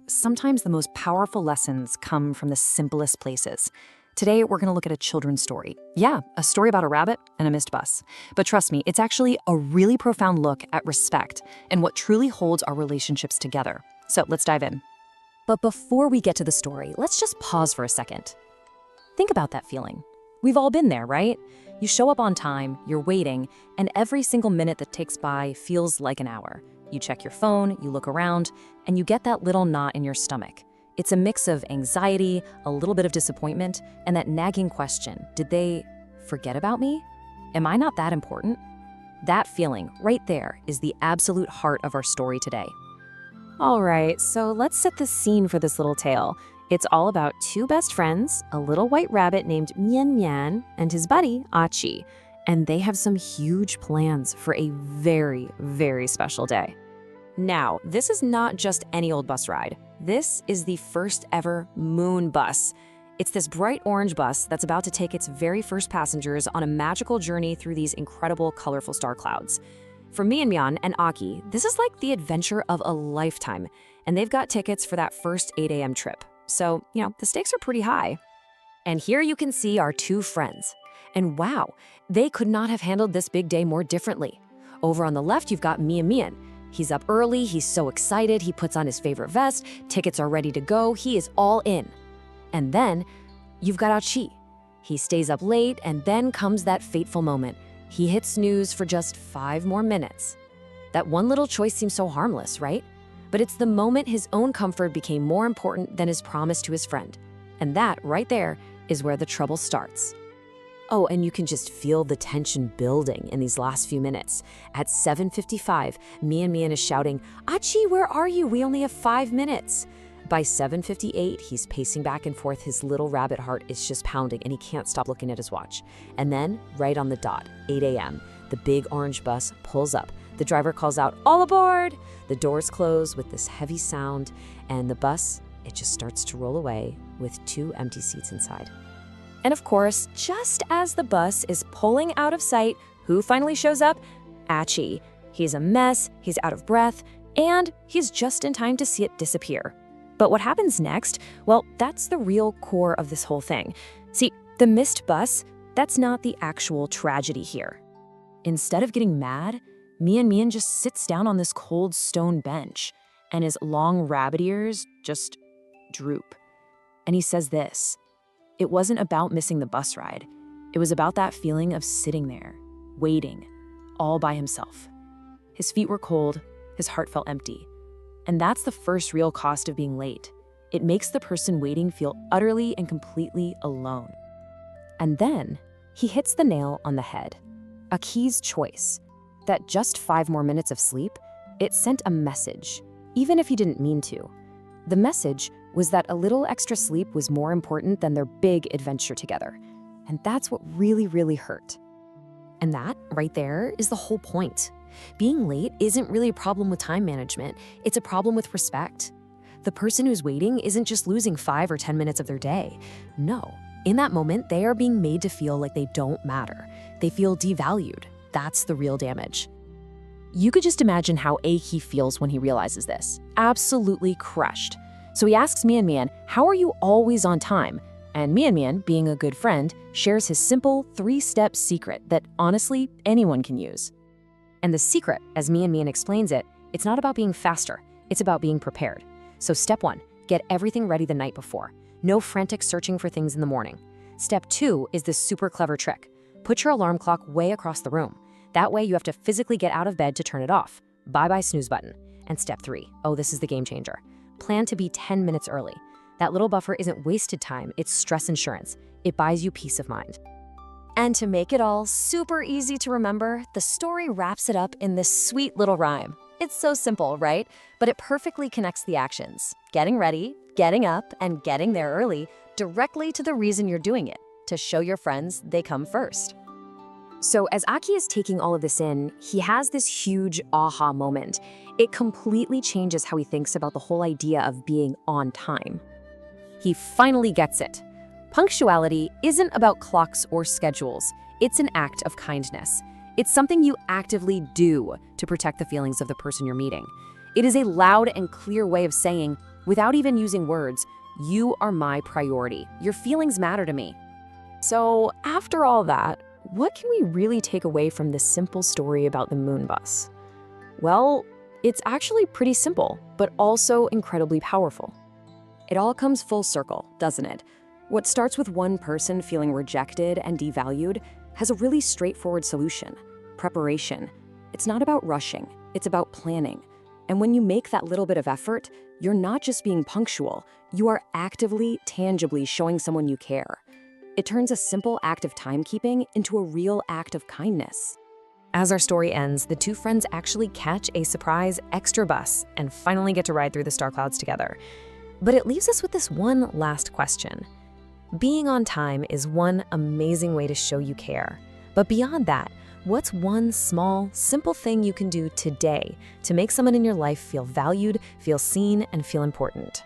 Sometimes the most powerful lessons come from the simplest places. Today, we're going to look at a children's story. Yeah, a story about a rabbit and a missed bus. But trust me, it's actually a really profound look at respect and what truly holds our relationships together. So let's dive in. But before we get to the story, let's just pause for a second. Think about that feeling. We've all been there, right? You show up on time, you're waiting, and every single minute that takes by feels like an hour. You check your phone, you look around, and you get that little knot in your stomach. It's a mix of anxiety, a little bit of disappointment, and that nagging question, did they forget about me? Am I not that important? That feeling right there is the absolute heart of our story today. All right, so let's set the scene for this little tale. It's all about two best friends, a little white rabbit named Mian Mian and his buddy, Archie. And they have some huge plans for a very, very special day. Now, this is not just any old bus ride. This is the first ever Moon Bus. It's this bright orange bus that's about to take its very first passengers on a magical journey through these incredible, colorful star clouds. For Mian Mian and Archie, this is like the adventure of a lifetime, and they've got tickets for that first 8 a.m. trip. So, the stakes are pretty high. And here you can see our two friends. And wow, they could not have handled this big day more differently. Over on the left, you've got Mian Mian. He's up early, he's so excited, he puts on his favorite vest, tickets are ready to go, he is all in. And then, you've got Archie. He stays up late, and then comes that fateful moment. He hits snooze for just 5 more minutes. That one little choice seems so harmless, right? But it's the moment his own comfort became more important than his promise to his friend. And that, right there, is where the trouble starts. Oh, and you can just feel the tension building in these last few minutes. At 7:55, Mian Mian is shouting, "Archie, where are you? We only have 5 minutes." By 7:58, he's pacing back and forth. His little rabbit heart is just pounding, and he can't stop looking at his watch. And then, right on the dot, 8 a.m., the big orange bus pulls up. The driver calls out, "All aboard!" The doors close with this heavy sound, and the bus, it just starts to roll away with 2 empty seats inside. And of course, just as the bus is pulling out of sight, who finally shows up? Archie. He's a mess, he's out of breath, and he's just in time to see it disappear. But what happens next? Well, that's the real core of this whole thing. See, the missed bus, that's not the actual tragedy here. Instead of getting mad, Mian Mian just sits down on this cold stone bench, and his long rabbit ears just droop. And he says this: it wasn't about missing the bus ride. It was about that feeling of sitting there, waiting, all by himself. His feet were cold, his heart felt empty. And that's the first real cost of being late. It makes the person waiting feel utterly and completely alone. And then he hits the nail on the head. Aki's choice, that just 5 more minutes of sleep, it sent a message, even if he didn't mean to. The message was that a little extra sleep was more important than their big adventure together. And that's what really, really hurt. And that, right there, is the whole point. Being late isn't really a problem with time management, it's a problem with respect. The person who's waiting isn't just losing 5 or 10 minutes of their day. No, in that moment, they are being made to feel like they don't matter. They feel devalued. That's the real damage. You could just imagine how Aki feels when he realizes this. Absolutely crushed. So he asks Mian Mian, "How are you always on time?" And Mian Mian, being a good friend, shares his simple 3-step secret that honestly anyone can use. And the secret, as Mian Mian explains it, it's not about being faster, it's about being prepared. So step 1, get everything ready the night before. No frantic searching for things in the morning. Step 2 is this super clever trick. Put your alarm clock way across the room. That way you have to physically get out of bed to turn it off. Bye-bye snooze button. And step 3, oh, this is the game changer. Plan to be 10 minutes early. That little buffer isn't wasted time, it's stress insurance. It buys you peace of mind. And to make it all super easy to remember, the story wraps it up in this sweet little rhyme. It's so simple, right? But it perfectly connects the actions. Getting ready, getting up, and getting there early directly to the reason you're doing it, to show your friends they come first. So as Aki is taking all of this in, he has this huge aha moment. It completely changes how he thinks about the whole idea of being on time. He finally gets it. Punctuality isn't about clocks or schedules. It's an act of kindness. It's something you actively do to protect the feelings of the person you're meeting. It is a loud and clear way of saying, Without even using words, you are my priority. Your feelings matter to me. So, after all that, what can we really take away from this simple story about the moon bus? Well, it's actually pretty simple, but also incredibly powerful. It all comes full circle, doesn't it? What starts with one person feeling rejected and devalued has a really straightforward solution: preparation. It's not about rushing, it's about planning. And when you make that little bit of effort, you're not just being punctual, you are actively, tangibly showing someone you care. It turns a simple act of timekeeping into a real act of kindness. As our story ends, the two friends actually catch a surprise extra bus and finally get to ride through the star clouds together. But it leaves us with this one last question. Being on time is one amazing way to show you care. But beyond that, what's one small, simple thing you can do today to make someone in your life feel valued, feel seen, and feel important?